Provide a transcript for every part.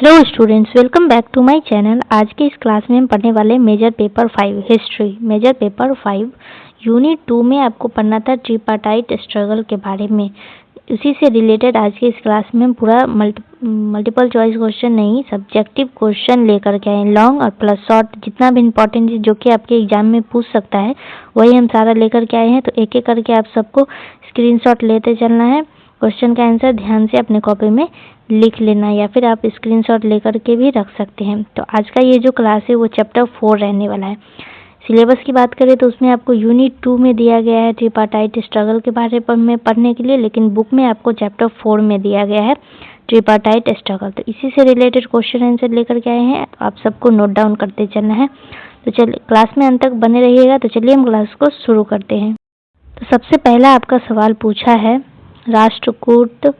Hello students, welcome back to my channel. आज के इस क्लास में हम पढ़ने वाले major paper 5 history. Major paper 5 unit 2 में आपको पढ़ना था ट्रिपार्टाइट स्ट्रगल के बारे में। उसी से रिलेटेड आज के इस क्लास में हम पूरा मल्टीपल चॉइस क्वेश्चन नहीं, सब्जेक्टिव क्वेश्चन लेकर के आए। लॉन्ग और प्लस शॉर्ट जितना भी इम्पोर्टेंट है जो कि आपके एग्जाम में पूछ सकता है वही हम सारा लेकर के आए हैं। तो एक एक करके आप सबको स्क्रीनशॉट लेते चलना है। क्वेश्चन का आंसर ध्यान से अपने कॉपी में लिख लेना या फिर आप स्क्रीनशॉट लेकर के भी रख सकते हैं। तो आज का ये जो क्लास है वो चैप्टर 4 रहने वाला है। सिलेबस की बात करें तो उसमें आपको यूनिट 2 में दिया गया है ट्रिपार्टाइट स्ट्रगल के बारे में पढ़ने के लिए, लेकिन बुक में आपको चैप्टर 4 में दिया गया है ट्रिपार्टाइट स्ट्रगल। तो इसी से रिलेटेड क्वेश्चन आंसर लेकर के आए हैं, तो आप सबको नोट डाउन करते चलना है। तो चलिए क्लास में अंत तक बने रहिएगा। तो चलिए हम क्लास को शुरू करते हैं। तो सबसे पहला आपका सवाल पूछा है, राष्ट्रकूट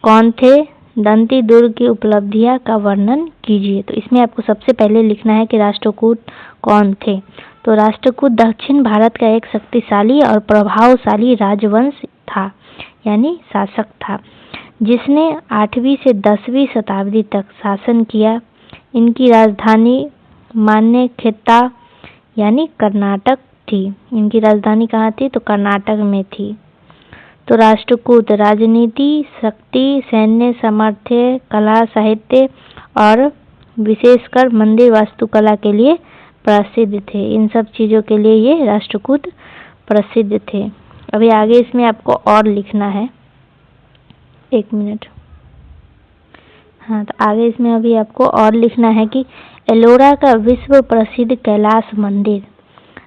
कौन थे? दंती दुर्ग की उपलब्धियां का वर्णन कीजिए। तो इसमें आपको सबसे पहले लिखना है कि राष्ट्रकूट कौन थे। तो राष्ट्रकूट दक्षिण भारत का एक शक्तिशाली और प्रभावशाली राजवंश था, यानी शासक था, जिसने 8वीं से 10वीं शताब्दी तक शासन किया। इनकी राजधानी मान्यखेत्ता यानी कर्नाटक थी। इनकी राजधानी कहाँ थी? तो कर्नाटक में थी। तो राष्ट्रकूट राजनीति, शक्ति, सैन्य सामर्थ्य, कला, साहित्य और विशेषकर मंदिर वास्तुकला के लिए प्रसिद्ध थे। इन सब चीज़ों के लिए ये राष्ट्रकूट प्रसिद्ध थे। अभी आगे इसमें आपको और लिखना है, एक मिनट। हाँ, तो आगे इसमें अभी आपको और लिखना है कि एलोरा का विश्व प्रसिद्ध कैलाश मंदिर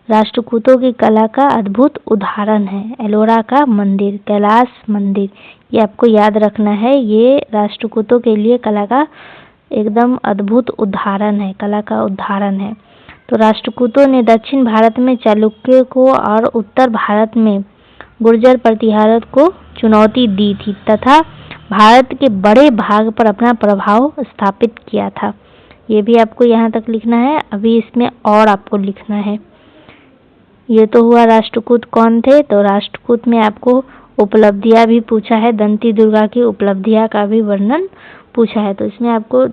राष्ट्रकूटों की कला का अद्भुत उदाहरण है। एलोरा का मंदिर, कैलाश मंदिर, ये आपको याद रखना है। ये राष्ट्रकूटों के लिए कला का एकदम अद्भुत उदाहरण है, कला का उदाहरण है। तो राष्ट्रकूटों ने दक्षिण भारत में चालुक्य को और उत्तर भारत में गुर्जर प्रतिहारत को चुनौती दी थी तथा भारत के बड़े भाग पर अपना प्रभाव स्थापित किया था। ये भी आपको यहाँ तक लिखना है। अभी इसमें और आपको लिखना है। ये तो हुआ राष्ट्रकूट कौन थे। तो राष्ट्रकूट में आपको उपलब्धियां भी पूछा है, दंती दुर्गा की उपलब्धियां का भी वर्णन पूछा है। तो इसमें आपको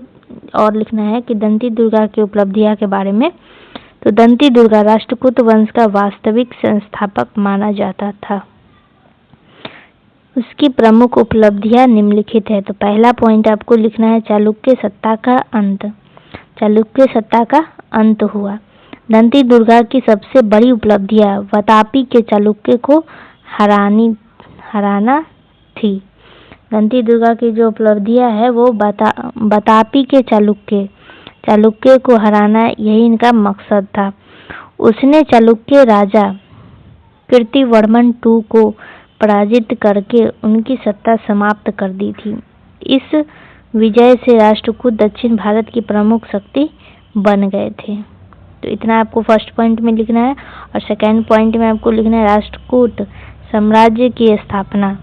और लिखना है कि दंती दुर्गा की उपलब्धियां के बारे में। तो दंती दुर्गा राष्ट्रकूट वंश का वास्तविक संस्थापक माना जाता था। उसकी प्रमुख उपलब्धियां निम्नलिखित है। तो पहला पॉइंट आपको लिखना है, चालुक्य सत्ता का अंत। चालुक्य सत्ता का अंत हुआ। दंती दुर्गा की सबसे बड़ी उपलब्धियां वातापी के चालुक्य को हराना थी। दंती दुर्गा की जो उपलब्धियां है वो वातापी के चालुक्य को हराना, यही इनका मकसद था। उसने चालुक्य राजा कीर्तिवर्मन II को पराजित करके उनकी सत्ता समाप्त कर दी थी। इस विजय से राष्ट्रकूट दक्षिण भारत की प्रमुख शक्ति बन गए थे। तो इतना आपको फर्स्ट पॉइंट में लिखना है। और सेकेंड पॉइंट में आपको लिखना है, राष्ट्रकूट साम्राज्य की स्थापना।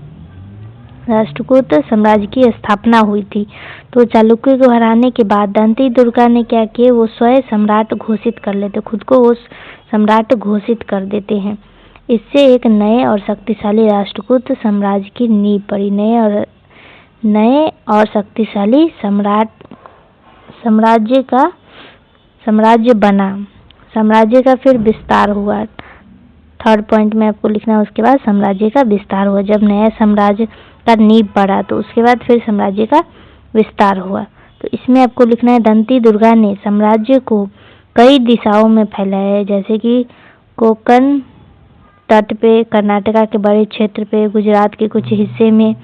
राष्ट्रकूट साम्राज्य की स्थापना हुई थी। तो चालुक्य को हराने के बाद दंती दुर्गा ने क्या किए, वो स्वयं सम्राट घोषित कर लेते, खुद को वो सम्राट घोषित कर देते हैं। इससे एक नए और शक्तिशाली राष्ट्रकूट साम्राज्य की नींव पड़ी। नए और शक्तिशाली साम्राज्य बना। साम्राज्य का फिर विस्तार हुआ। थर्ड पॉइंट में आपको लिखना है, उसके बाद साम्राज्य का विस्तार हुआ। जब नया साम्राज्य का नींव पड़ा तो उसके बाद फिर साम्राज्य का विस्तार हुआ। तो इसमें आपको लिखना है, दंती दुर्गा ने साम्राज्य को कई दिशाओं में फैलाया, जैसे कि कोंकण तट पे, कर्नाटका के बड़े क्षेत्र पे, गुजरात के कुछ हिस्से में।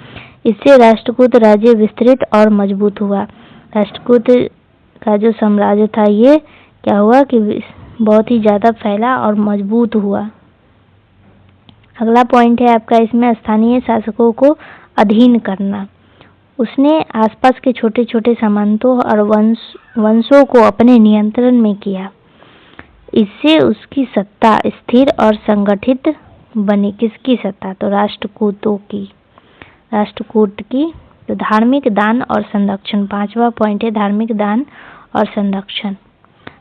इससे राष्ट्रकूट राज्य विस्तृत और मजबूत हुआ। राष्ट्रकूट का जो साम्राज्य था ये क्या हुआ कि बहुत ही ज़्यादा फैला और मजबूत हुआ। अगला पॉइंट है आपका इसमें, स्थानीय शासकों को अधीन करना। उसने आसपास के छोटे छोटे सामंतों और वंशों को अपने नियंत्रण में किया। इससे उसकी सत्ता स्थिर और संगठित बनी। किसकी सत्ता? तो राष्ट्रकूट की। तो धार्मिक दान और संरक्षण, पांचवा पॉइंट है धार्मिक दान और संरक्षण।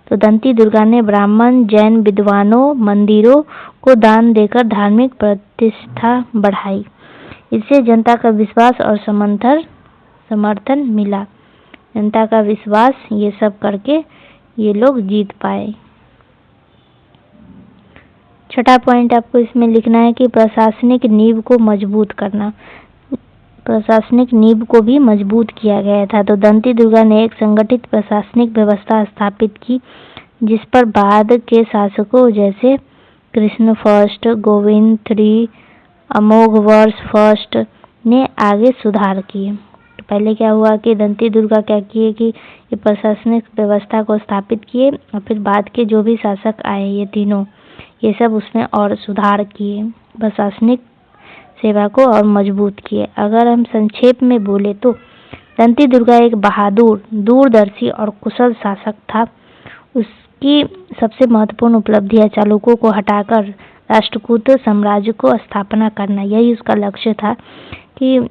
तो दंती दुर्गा ने ब्राह्मण, जैन विद्वानों, मंदिरों को दान देकर धार्मिक प्रतिष्ठा बढ़ाई। इससे जनता का विश्वास और समर्थन मिला। जनता का विश्वास, ये सब करके ये लोग जीत पाए। छठा पॉइंट आपको इसमें लिखना है कि प्रशासनिक नींव को मजबूत करना। प्रशासनिक नींव को भी मजबूत किया गया था। तो दंती दुर्गा ने एक संगठित प्रशासनिक व्यवस्था स्थापित की, जिस पर बाद के शासकों जैसे Krishna first, Govind III, Amoghavarsha first ने आगे सुधार किए। तो पहले क्या हुआ कि दंती दुर्गा क्या किए कि ये प्रशासनिक व्यवस्था को स्थापित किए, और फिर बाद के जो भी शासक आए ये तीनों, ये सब उसमें और सुधार किए, प्रशासनिक सेवा को और मजबूत किए। अगर हम संक्षेप में बोले तो दंती दुर्गा एक बहादुर, दूरदर्शी और कुशल शासक था। उसकी सबसे महत्वपूर्ण उपलब्धियां चालुक्यों को हटाकर राष्ट्रकूट साम्राज्य को स्थापना करना, यही उसका लक्ष्य था कि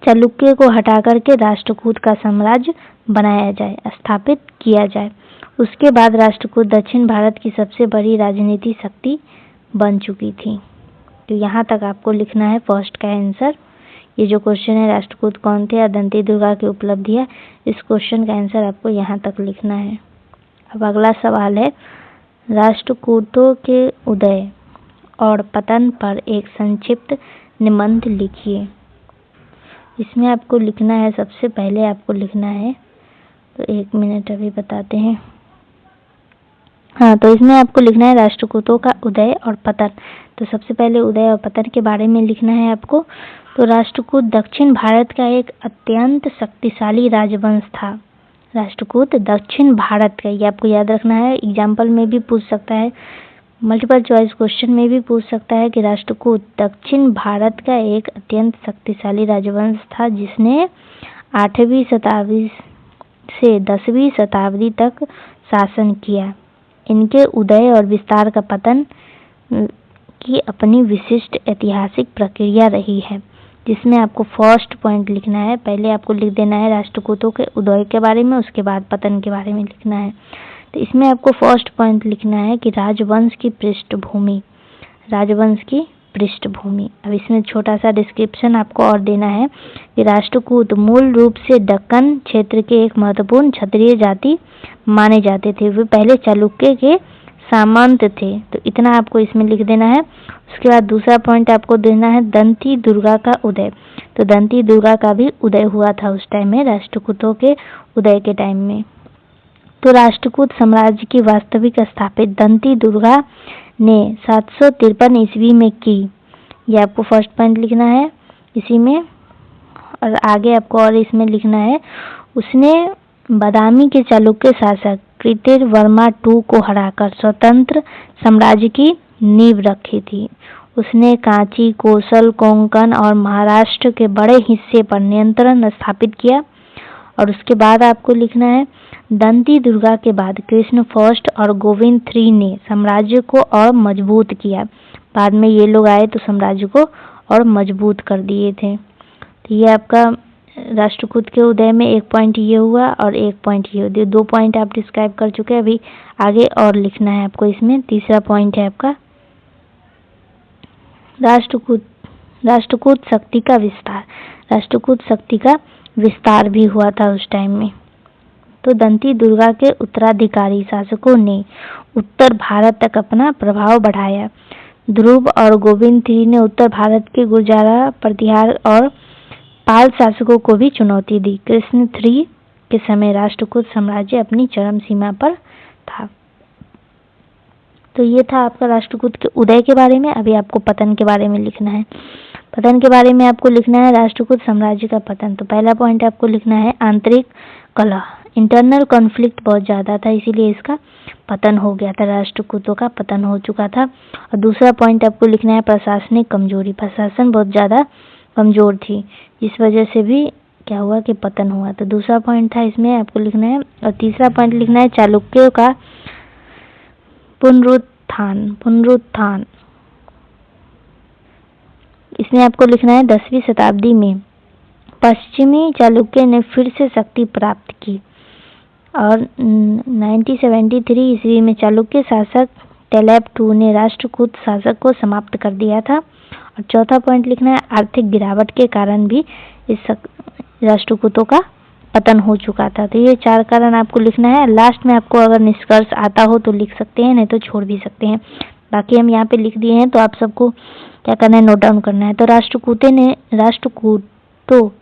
चालुक्य को हटाकर के राष्ट्रकूट का साम्राज्य बनाया जाए, स्थापित किया जाए। उसके बाद राष्ट्रकूट दक्षिण भारत की सबसे बड़ी राजनीतिक शक्ति बन चुकी थी। तो यहाँ तक आपको लिखना है फर्स्ट का आंसर। ये जो क्वेश्चन है राष्ट्रकूट कौन थे और दंती दुर्गा की उपलब्धियां, इस क्वेश्चन का आंसर आपको यहाँ तक लिखना है। अब अगला सवाल है, राष्ट्रकूटों के उदय और पतन पर एक संक्षिप्त निबंध लिखिए। इसमें आपको लिखना है, सबसे पहले आपको लिखना है, तो 1 मिनट अभी बताते हैं। हाँ, तो इसमें आपको लिखना है राष्ट्रकूटों का उदय और पतन। तो सबसे पहले उदय और पतन के बारे में लिखना है आपको। तो राष्ट्रकूट दक्षिण भारत का एक अत्यंत शक्तिशाली राजवंश था। राष्ट्रकूट दक्षिण भारत का, ये आपको याद रखना है, एग्जाम्पल में भी पूछ सकता है, मल्टीपल चॉइस क्वेश्चन में भी पूछ सकता है कि राष्ट्रकूट दक्षिण भारत का एक अत्यंत शक्तिशाली राजवंश था, जिसने 8वीं शताब्दी से 10वीं शताब्दी तक शासन किया। इनके उदय और विस्तार का पतन की अपनी विशिष्ट ऐतिहासिक प्रक्रिया रही है, जिसमें आपको फर्स्ट पॉइंट लिखना है। पहले आपको लिख देना है राष्ट्रकूटों के उदय के बारे में, उसके बाद पतन के बारे में लिखना है। तो इसमें आपको फर्स्ट पॉइंट लिखना है कि राजवंश की पृष्ठभूमि, राजवंश की पृष्ठभूमि। अब इसमें छोटा सा डिस्क्रिप्शन आपको और देना है कि राष्ट्रकूट मूल रूप से दक्कन क्षेत्र के एक महत्वपूर्ण क्षत्रिय जाति माने जाते थे। वे पहले चालुक्य के सामंत थे। तो इतना आपको इसमें लिख देना है। उसके बाद दूसरा पॉइंट आपको देना है दंती दुर्गा का उदय। तो दंती दुर्गा का भी उदय हुआ था उस टाइम में, राष्ट्रकूटों के उदय के टाइम में। तो राष्ट्रकूट साम्राज्य की वास्तविक स्थापित दंती दुर्गा ने 753 ईस्वी में की। ये आपको फर्स्ट पॉइंट लिखना है इसी में, और आगे आपको और इसमें लिखना है, उसने बादामी के चालुक्य शासक कृतिवर्मा II को हराकर स्वतंत्र साम्राज्य की नींव रखी थी। उसने कांची, कोसल, कोंकण और महाराष्ट्र के बड़े हिस्से पर नियंत्रण स्थापित किया। और उसके बाद आपको लिखना है, दंती दुर्गा के बाद कृष्ण फर्स्ट और गोविंद III ने साम्राज्य को और मजबूत किया। बाद में ये लोग आए तो साम्राज्य को और मजबूत कर दिए थे। तो ये आपका राष्ट्रकूट के उदय में एक पॉइंट ये हुआ और एक पॉइंट ये हुआ। 2 पॉइंट आप डिस्क्राइब कर चुके हैं, अभी आगे और लिखना है आपको। इसमें तीसरा पॉइंट है आपका राष्ट्रकूट शक्ति का विस्तार। राष्ट्रकूट शक्ति का विस्तार भी हुआ था उस टाइम में। तो दंती दुर्गा के उत्तराधिकारी शासकों ने उत्तर भारत तक अपना प्रभाव बढ़ाया। ध्रुव और गोविंद III ने उत्तर भारत के गुर्जर, प्रतिहार और पाल शासकों को भी चुनौती दी। कृष्ण III के समय राष्ट्रकूट साम्राज्य अपनी चरम सीमा पर था। तो ये था आपका राष्ट्रकूट के उदय के बारे में। अभी आपको पतन के बारे में लिखना है। पतन के बारे में आपको लिखना है राष्ट्रकूट साम्राज्य का पतन। तो पहला पॉइंट आपको लिखना है आंतरिक कलह, इंटरनल कॉन्फ्लिक्ट बहुत ज़्यादा था, इसीलिए इसका पतन हो गया था, राष्ट्रकूटों का पतन हो चुका था। और दूसरा पॉइंट आपको लिखना है प्रशासनिक कमजोरी, प्रशासन बहुत ज़्यादा कमज़ोर थी, जिस वजह से भी क्या हुआ कि पतन हुआ। तो दूसरा पॉइंट था इसमें आपको लिखना है। और तीसरा पॉइंट लिखना है चालुक्यों का पुनरुत्थान। इसमें आपको लिखना है 10वीं शताब्दी में पश्चिमी चालुक्य ने फिर से शक्ति प्राप्त की और 973 ईस्वी में चालुक्य शासक टेलेब II ने राष्ट्रकूट शासक को समाप्त कर दिया था। और चौथा पॉइंट लिखना है आर्थिक गिरावट के कारण भी इस राष्ट्रकूटों का पतन हो चुका था। तो ये 4 कारण आपको लिखना है। लास्ट में आपको अगर निष्कर्ष आता हो तो लिख सकते हैं, नहीं तो छोड़ भी सकते हैं। बाकी हम यहाँ पे लिख दिए हैं, तो आप सबको क्या करना है, नोट डाउन करना है। तो राष्ट्रकूटों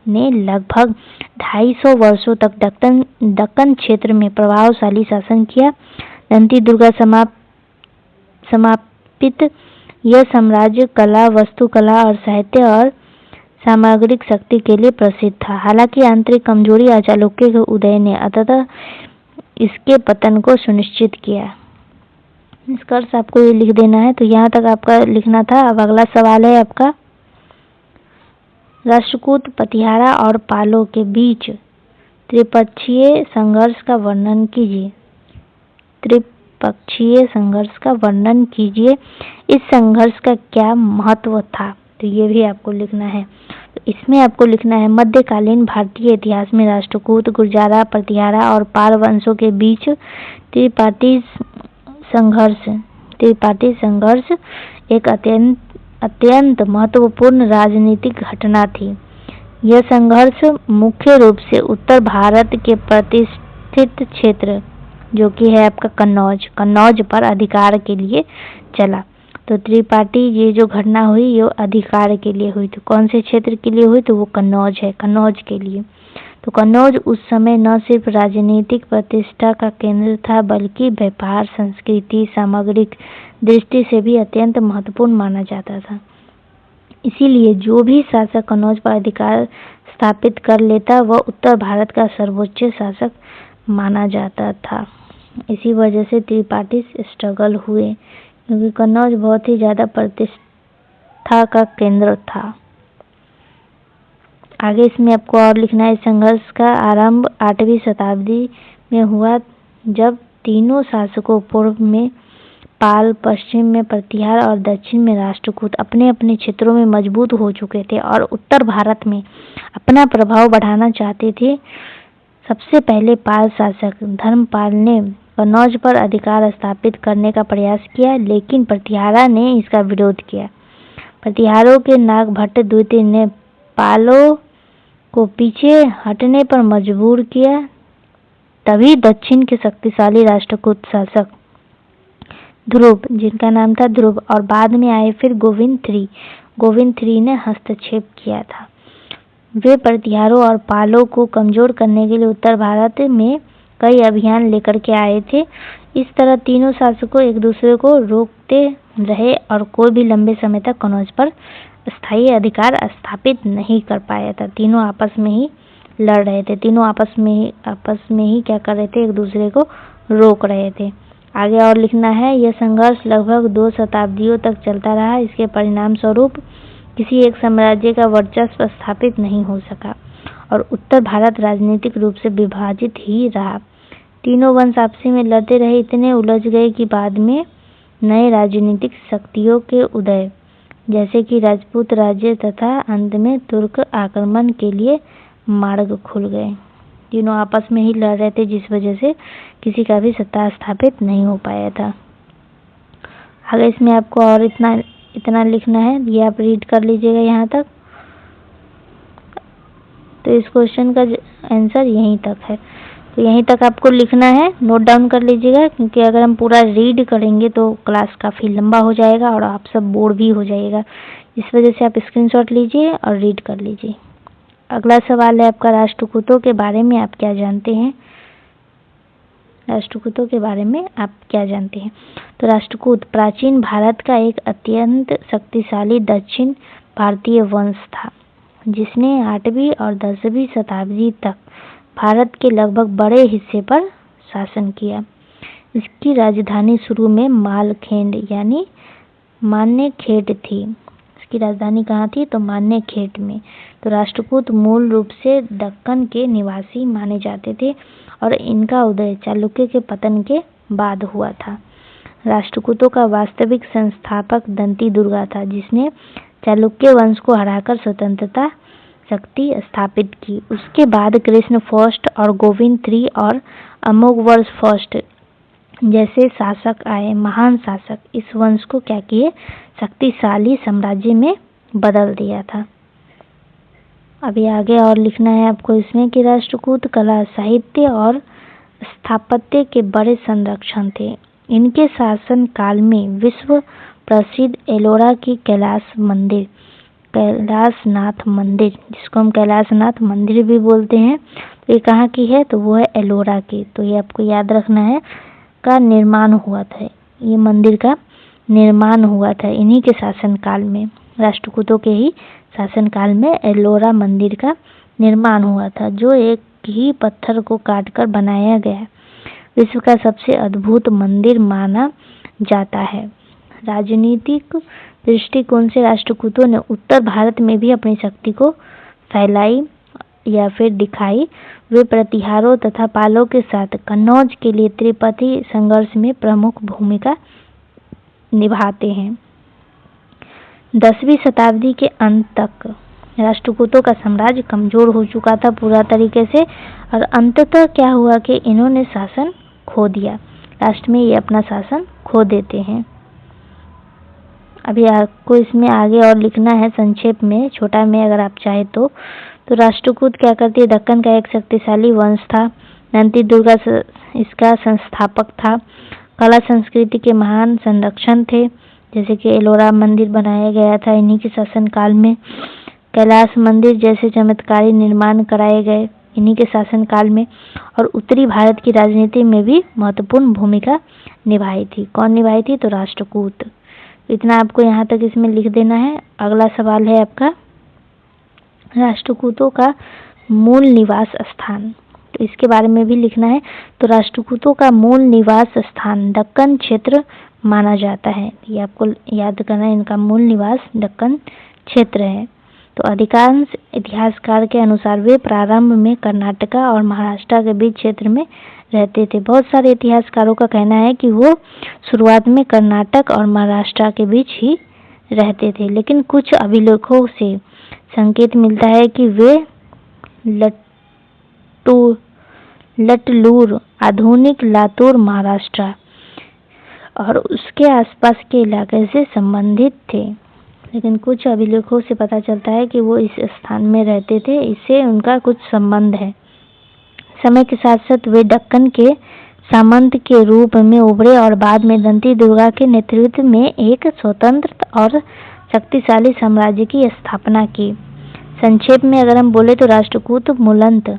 ने लगभग 250 वर्षों तक दक्कन क्षेत्र में प्रभावशाली शासन किया। दंती दुर्गा समापित यह साम्राज्य कला, वास्तुकला और साहित्य और सामग्रिक शक्ति के लिए प्रसिद्ध था। हालांकि आंतरिक कमजोरी और चालुक्य के उदय ने अंततः इसके पतन को सुनिश्चित किया। निष्कर्ष आपको ये लिख देना है। तो यहाँ तक आपका लिखना था। अब अगला सवाल है आपका, राष्ट्रकूट, प्रतिहारा और पालों के बीच त्रिपक्षीय संघर्ष का वर्णन कीजिए। त्रिपक्षीय संघर्ष का वर्णन कीजिए। इस संघर्ष का क्या महत्व था, तो ये भी आपको लिखना है। तो इसमें आपको लिखना है, मध्यकालीन भारतीय इतिहास में राष्ट्रकूट, गुर्जर, प्रतिहारा और पाल वंशों के बीच त्रिपाठी संघर्ष एक अत्यंत महत्वपूर्ण राजनीतिक घटना थी। यह संघर्ष मुख्य रूप से उत्तर भारत के प्रतिष्ठित क्षेत्र, जो कि है आपका कन्नौज पर अधिकार के लिए चला। तो त्रिपाठी ये जो घटना हुई, ये अधिकार के लिए हुई। तो कौन से क्षेत्र के लिए हुई, तो वो कन्नौज है, कन्नौज के लिए। तो कन्नौज उस समय न सिर्फ राजनीतिक प्रतिष्ठा का केंद्र था, बल्कि व्यापार, संस्कृति, सामग्रिक दृष्टि से भी अत्यंत महत्वपूर्ण माना जाता था। इसीलिए जो भी शासक कन्नौज पर अधिकार स्थापित कर लेता, वह उत्तर भारत का सर्वोच्च शासक माना जाता था। इसी वजह से त्रिपाठी स्ट्रगल हुए, क्योंकि कन्नौज बहुत ही ज्यादा प्रतिष्ठा का केंद्र था। आगे इसमें आपको और लिखना है, संघर्ष का आरंभ 8वीं शताब्दी में हुआ, जब तीनों शासकों, पूर्व में पाल, पश्चिम में प्रतिहार और दक्षिण में राष्ट्रकूट, अपने अपने क्षेत्रों में मजबूत हो चुके थे और उत्तर भारत में अपना प्रभाव बढ़ाना चाहते थे। सबसे पहले पाल शासक धर्मपाल ने कन्नौज पर अधिकार स्थापित करने का प्रयास किया, लेकिन प्रतिहारा ने इसका विरोध किया। प्रतिहारों के नागभट्ट द्वितीय ने पालों को पीछे हटने पर मजबूर किया। तभी दक्षिण के शक्तिशाली राष्ट्रकूट शासक ध्रुव, जिनका नाम था ध्रुव, और बाद में आए फिर गोविंद III ने हस्तक्षेप किया था। वे प्रतिहारों और पालों को कमजोर करने के लिए उत्तर भारत में कई अभियान लेकर के आए थे। इस तरह तीनों शासकों एक दूसरे को रोकते रहे और कोई भी लंबे समय तक कन्नौज पर स्थायी अधिकार स्थापित नहीं कर पाया था। तीनों आपस में ही लड़ रहे थे, तीनों आपस में ही क्या कर रहे थे, एक दूसरे को रोक रहे थे। आगे और लिखना है, यह संघर्ष लगभग 2 शताब्दियों तक चलता रहा। इसके परिणाम स्वरूप किसी एक साम्राज्य का वर्चस्व स्थापित नहीं हो सका और उत्तर भारत राजनीतिक रूप से विभाजित ही रहा। तीनों वंश आपसी में लड़ते रहे, इतने उलझ गए कि बाद में नए राजनीतिक शक्तियों के उदय, जैसे कि राजपूत राज्य तथा अंत में तुर्क आक्रमण के लिए मार्ग खुल गए। तीनों आपस में ही लड़ रहे थे, जिस वजह से किसी का भी सत्ता स्थापित नहीं हो पाया था। आगे इसमें आपको और इतना लिखना है, ये आप रीड कर लीजिएगा यहाँ तक। तो इस क्वेश्चन का आंसर यहीं तक है। तो यहीं तक आपको लिखना है, नोट डाउन कर लीजिएगा, क्योंकि अगर हम पूरा रीड करेंगे तो क्लास काफ़ी लंबा हो जाएगा और आप सब बोर भी हो जाएगा। इस वजह से आप स्क्रीनशॉट लीजिए और रीड कर लीजिए। अगला सवाल है आपका, राष्ट्रकूटों के बारे में आप क्या जानते हैं? राष्ट्रकूटों के बारे में आप क्या जानते हैं? तो राष्ट्रकूट प्राचीन भारत का एक अत्यंत शक्तिशाली दक्षिण भारतीय वंश था, जिसने 8वीं और 10वीं शताब्दी तक भारत के लगभग बड़े हिस्से पर शासन किया। इसकी राजधानी शुरू में मालखेंड यानी मान्यखेट थी। इसकी राजधानी कहाँ थी? तो मान्यखेट में। तो राष्ट्रकूट मूल रूप से दक्कन के निवासी माने जाते थे और इनका उदय चालुक्य के पतन के बाद हुआ था। राष्ट्रकूटों का वास्तविक संस्थापक दंती दुर्गा था, जिसने चालुक्य वंश को हराकर स्वतंत्रता शक्ति स्थापित की। उसके बाद कृष्ण फर्स्ट और गोविंद III और अमोघवर्ष फर्स्ट जैसे शासक आए। महान शासक इस वंश को क्या किए? शक्तिशाली साम्राज्य में बदल दिया था। अभी आगे और लिखना है आपको इसमें कि राष्ट्रकूट कला, साहित्य और स्थापत्य के बड़े संरक्षण थे। इनके शासन काल में विश्व प्रसिद्ध एलोरा की कैलाशनाथ मंदिर, जिसको हम कैलाशनाथ मंदिर भी बोलते हैं, तो ये कहाँ की है, तो वो है एलोरा की। तो ये आपको याद रखना है, का निर्माण हुआ था, ये मंदिर का निर्माण हुआ था इन्हीं के शासन काल में, राष्ट्रकूटों के ही शासन काल में एलोरा मंदिर का निर्माण हुआ था, जो एक ही पत्थर को काटकर बनाया गया विश्व का सबसे अद्भुत मंदिर माना जाता है। राजनीतिक दृष्टिकोण से राष्ट्रकूटों ने उत्तर भारत में भी अपनी शक्ति को फैलाई या फिर दिखाई। वे प्रतिहारों तथा पालों के साथ कन्नौज के लिए त्रिपथी संघर्ष में प्रमुख भूमिका निभाते हैं। 10वीं शताब्दी के अंत तक राष्ट्रकूटों का साम्राज्य कमजोर हो चुका था पूरा तरीके से, और अंततः क्या हुआ कि इन्होंने शासन खो दिया। लास्ट में ये अपना शासन खो देते हैं। अभी आपको इसमें आगे और लिखना है संक्षेप में, छोटा में अगर आप चाहे तो राष्ट्रकूट क्या करती है, दक्कन का एक शक्तिशाली वंश था। नंदी दुर्गा इसका संस्थापक था। कला संस्कृति के महान संरक्षण थे, जैसे कि एलोरा मंदिर बनाया गया था इन्हीं के शासन काल में। कैलाश मंदिर जैसे चमत्कारी निर्माण कराए गए इन्हीं के शासन काल में, और उत्तरी भारत की राजनीति में भी महत्वपूर्ण भूमिका निभाई थी। कौन निभाई थी, तो राष्ट्रकूट। इतना आपको यहाँ तक इसमें लिख देना है। अगला सवाल है आपका, राष्ट्रकूटों का मूल निवास स्थान, तो इसके बारे में भी लिखना है। तो राष्ट्रकूटों का मूल निवास स्थान दक्कन क्षेत्र माना जाता है, ये आपको याद करना है, इनका मूल निवास दक्कन क्षेत्र है। तो अधिकांश इतिहासकार के अनुसार वे प्रारंभ में कर्नाटका और महाराष्ट्र के बीच क्षेत्र में रहते थे। बहुत सारे इतिहासकारों का कहना है कि वो शुरुआत में कर्नाटक और महाराष्ट्र के बीच ही रहते थे, लेकिन कुछ अभिलेखों से संकेत मिलता है कि वे लटलूर, आधुनिक लातूर, महाराष्ट्र और उसके आसपास के इलाके से संबंधित थे। लेकिन कुछ अभिलेखों से पता चलता है कि वो इस स्थान में रहते थे, इससे उनका कुछ संबंध है। समय के साथ साथ वे दक्कन के सामंत के रूप में उभरे और बाद में दंती दुर्गा के नेतृत्व में एक स्वतंत्र और शक्तिशाली साम्राज्य की स्थापना की। संक्षेप में अगर हम बोले तो राष्ट्रकूट मूलतः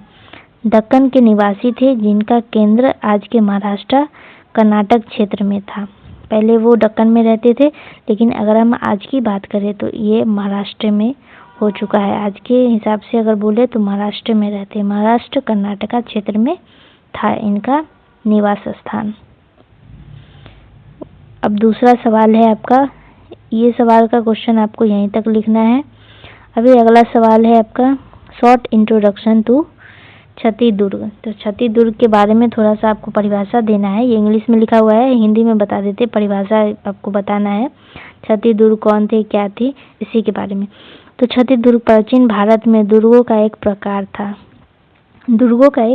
दक्कन के निवासी थे, जिनका केंद्र आज के महाराष्ट्र कर्नाटक क्षेत्र में था। पहले वो दक्कन में रहते थे, लेकिन अगर हम आज की बात करें तो ये महाराष्ट्र में हो चुका है। आज के हिसाब से अगर बोले तो महाराष्ट्र में रहते, महाराष्ट्र कर्नाटका क्षेत्र में था इनका निवास स्थान। अब दूसरा सवाल है आपका, ये सवाल का क्वेश्चन आपको यहीं तक लिखना है। अभी अगला सवाल है आपका, शॉर्ट इंट्रोडक्शन टू छत्ती दुर्ग। तो छत्ती दुर्ग के बारे में थोड़ा सा आपको परिभाषा देना है। ये इंग्लिश में लिखा हुआ है, हिंदी में बता देते, परिभाषा आपको बताना है। छत्ती दुर्ग कौन थे, क्या थी, इसी के बारे में। तो छत्ती दुर्ग प्राचीन भारत में दुर्गों का एक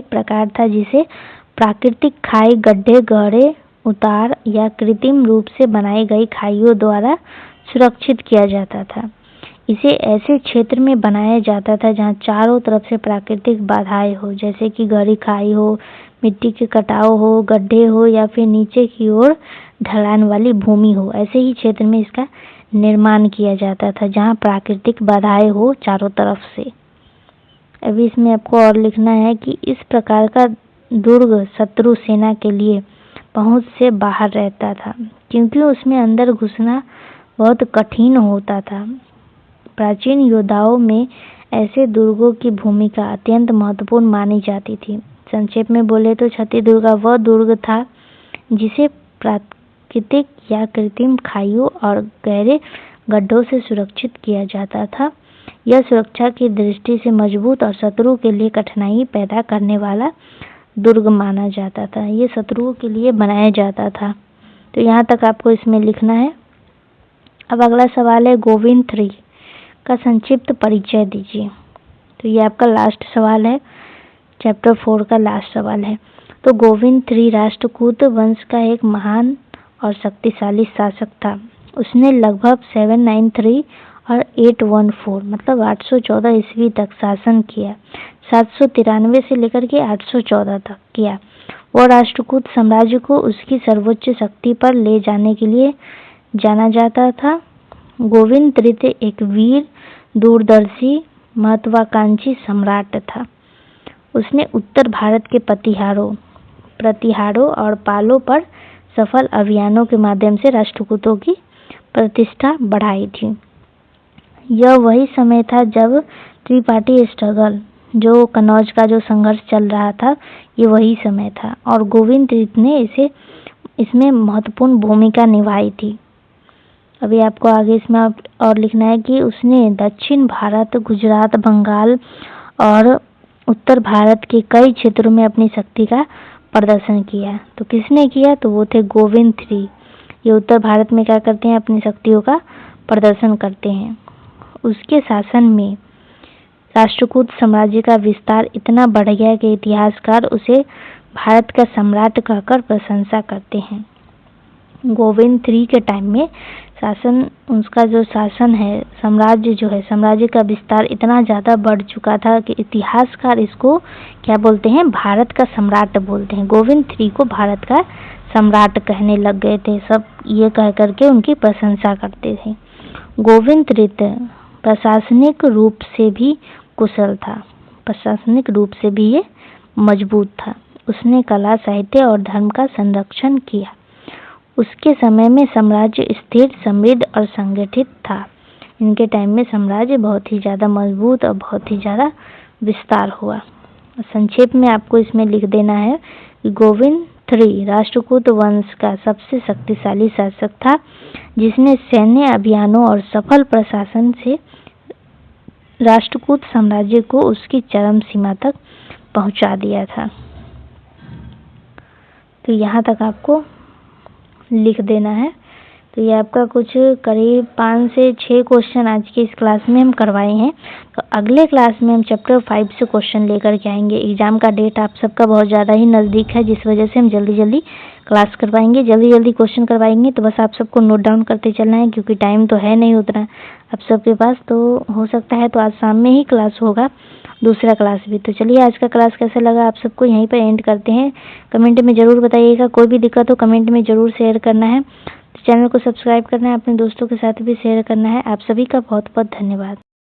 प्रकार था जिसे प्राकृतिक खाई, गड्ढे, गहरे उतार या कृत्रिम रूप से बनाई गई खाइयों द्वारा सुरक्षित किया जाता था। इसे ऐसे क्षेत्र में बनाया जाता था जहां चारों तरफ से प्राकृतिक बाधाएं हो, जैसे कि गहरी खाई हो, मिट्टी के कटाव हो, गड्ढे हो या फिर नीचे की ओर ढलान वाली भूमि हो। ऐसे ही क्षेत्र में इसका निर्माण किया जाता था जहां प्राकृतिक बाधाएं हो चारों तरफ से। अभी इसमें आपको और लिखना है कि इस प्रकार का दुर्ग शत्रु सेना के लिए पहुंच से बाहर रहता था, क्योंकि उसमें अंदर घुसना बहुत कठिन होता था। प्राचीन योद्धाओं में ऐसे दुर्गों की भूमिका अत्यंत महत्वपूर्ण मानी जाती थी। संक्षेप में बोले तो छत्ती दुर्ग वह दुर्ग था जिसे प्राकृतिक या कृत्रिम खाइयों और गहरे गड्ढों से सुरक्षित किया जाता था। यह सुरक्षा की दृष्टि से मजबूत और शत्रु के लिए कठिनाई पैदा करने वाला दुर्ग माना जाता था। ये शत्रुओं के लिए बनाया जाता था। तो यहाँ तक आपको इसमें लिखना है। अब अगला सवाल है, गोविंद 3 का संक्षिप्त परिचय दीजिए। तो ये आपका लास्ट सवाल है, चैप्टर 4 का लास्ट सवाल है। तो गोविंद 3 राष्ट्रकूट वंश का एक महान और शक्तिशाली शासक था। उसने लगभग 793 और 814 मतलब 814 ईस्वी तक शासन किया। 793 से लेकर के 814 तक किया। वह राष्ट्रकूट साम्राज्य को उसकी सर्वोच्च शक्ति पर ले जाने के लिए जाना जाता था। गोविंद तृतीय एक वीर, दूरदर्शी, महत्वाकांक्षी सम्राट था। उसने उत्तर भारत के प्रतिहारों और पालों पर सफल अभियानों के माध्यम से राष्ट्रकूटों की प्रतिष्ठा बढ़ाई थी। यह वही समय था जब त्रिपाठी स्ट्रगल, जो कन्नौज का जो संघर्ष चल रहा था, ये वही समय था और गोविंद तृतीय ने इसमें महत्वपूर्ण भूमिका निभाई थी। अभी आपको आगे इसमें और लिखना है कि उसने दक्षिण भारत, गुजरात, बंगाल और उत्तर भारत के कई क्षेत्रों में अपनी शक्ति का प्रदर्शन किया। तो किसने किया? तो वो थे गोविंद तृतीय। ये उत्तर भारत में क्या करते हैं? अपनी शक्तियों का प्रदर्शन करते हैं। उसके शासन में राष्ट्रकूट साम्राज्य का विस्तार इतना बढ़ गया कि इतिहासकार उसे भारत का सम्राट कहकर प्रशंसा करते हैं। गोविंद तृतीय के टाइम में उसका जो शासन है, साम्राज्य का विस्तार इतना ज़्यादा बढ़ चुका था कि इतिहासकार इसको क्या बोलते हैं? भारत का सम्राट बोलते हैं। गोविंद तृतीय को भारत का सम्राट कहने लग गए थे सब, ये कह करके उनकी प्रशंसा करते थे। गोविंद तृतीय प्रशासनिक रूप से भी कुशल था, प्रशासनिक रूप से भी ये मजबूत था। उसने कला, साहित्य और धर्म का संरक्षण किया। उसके समय में साम्राज्य स्थिर, समृद्ध और संगठित था। इनके टाइम में साम्राज्य बहुत ही ज़्यादा मजबूत और बहुत ही ज़्यादा विस्तार हुआ। संक्षेप में आपको इसमें लिख देना है कि गोविंद तृतीय राष्ट्रकूट वंश का सबसे शक्तिशाली शासक था, जिसने सैन्य अभियानों और सफल प्रशासन से राष्ट्रकूट साम्राज्य को उसकी चरम सीमा तक पहुंचा दिया था। तो यहाँ तक आपको लिख देना है। तो ये आपका कुछ करीब 5 से 6 क्वेश्चन आज की इस क्लास में हम करवाए हैं। तो अगले क्लास में हम चैप्टर 5 से क्वेश्चन लेकर के आएंगे। एग्जाम का डेट आप सबका बहुत ज़्यादा ही नज़दीक है, जिस वजह से हम जल्दी क्लास करवाएंगे, जल्दी क्वेश्चन करवाएंगे। तो बस आप सबको नोट डाउन करते चलना है, क्योंकि टाइम तो है नहीं उतना आप सबके पास। तो हो सकता है तो आज शाम में ही क्लास होगा, दूसरा क्लास भी। तो चलिए, आज का क्लास कैसा लगा आप सबको यहीं पर एंड करते हैं। कमेंट में ज़रूर बताइएगा, कोई भी दिक्कत हो कमेंट में ज़रूर शेयर करना है। चैनल को सब्सक्राइब करना है, अपने दोस्तों के साथ भी शेयर करना है। आप सभी का बहुत बहुत धन्यवाद।